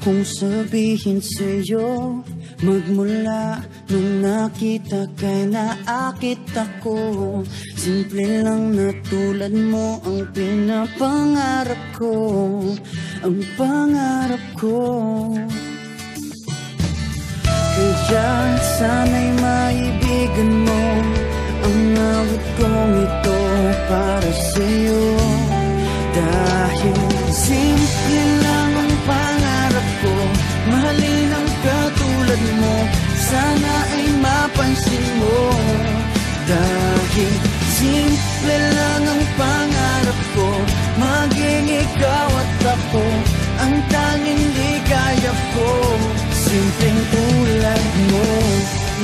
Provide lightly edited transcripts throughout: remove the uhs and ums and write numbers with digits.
kong sabihin sa'yo, magmula nung nakita kay naakit ako. Simple lang na tulad mo ang pinapangarap ko, ang pangarap ko. Kaya sana'y maibigan mo ang awit kong ito para sa'yo. Dahil simple lang ang pangarap ko, mahalin ang katulad mo, sana ay mapansin mo. Dahil simple lang ang pangarap ko, maging ikaw at ako ang tanging ligaya ko. Simpleng tulad mo.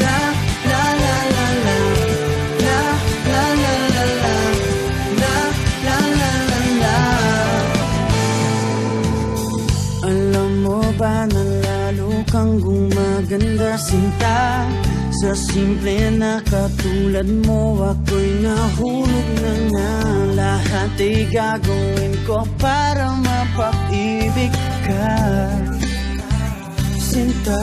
La la la la la, la la la la la, la la la la la. Alam mo ba na lalo kang gumaganda, sinta, sa simple na katulad mo. Ako'y nahulog na nga, lahat ay gagawin ko para mapag-ibig ka, sinta.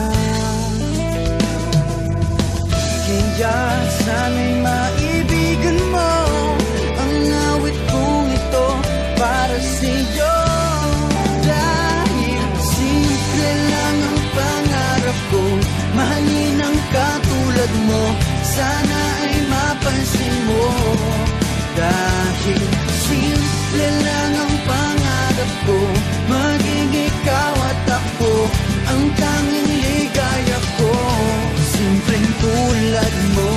Kaya sana'y maibigan mo ang awit kong ito para sa'yo. Dahil simple lang ang pangarap ko, mahalin ang katulad mo, sana ay mapansin mo. Dahil simple lang ang pangarap ko, maging ikaw at ako ang tanging ligaya ko. Simpleng tulad mo,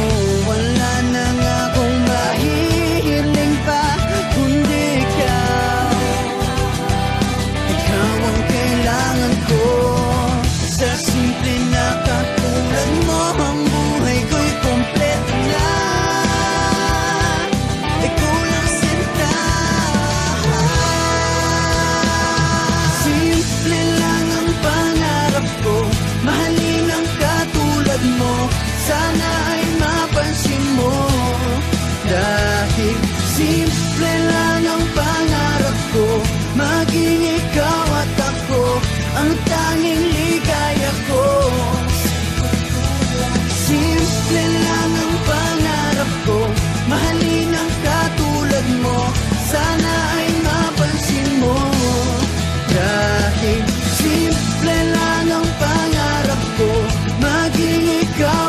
wala na nga akong mahihiling pa kundi ikaw. Ikaw ang kailangan ko, sa simple na katulad mo ang buhay ko'y kompleto na. Ikaw lang sinta. Simple lang ang pangarap ko, mahalin ang katulad mo, sana ay mapansin mo. Dahil simple lang ang pangarap ko, maging ikaw at ako ang tanging ligaya ko. Simple lang ang pangarap ko, mahalin ang katulad mo, sana ay mapansin mo. Dahil simple lang ang pangarap ko, maging ikaw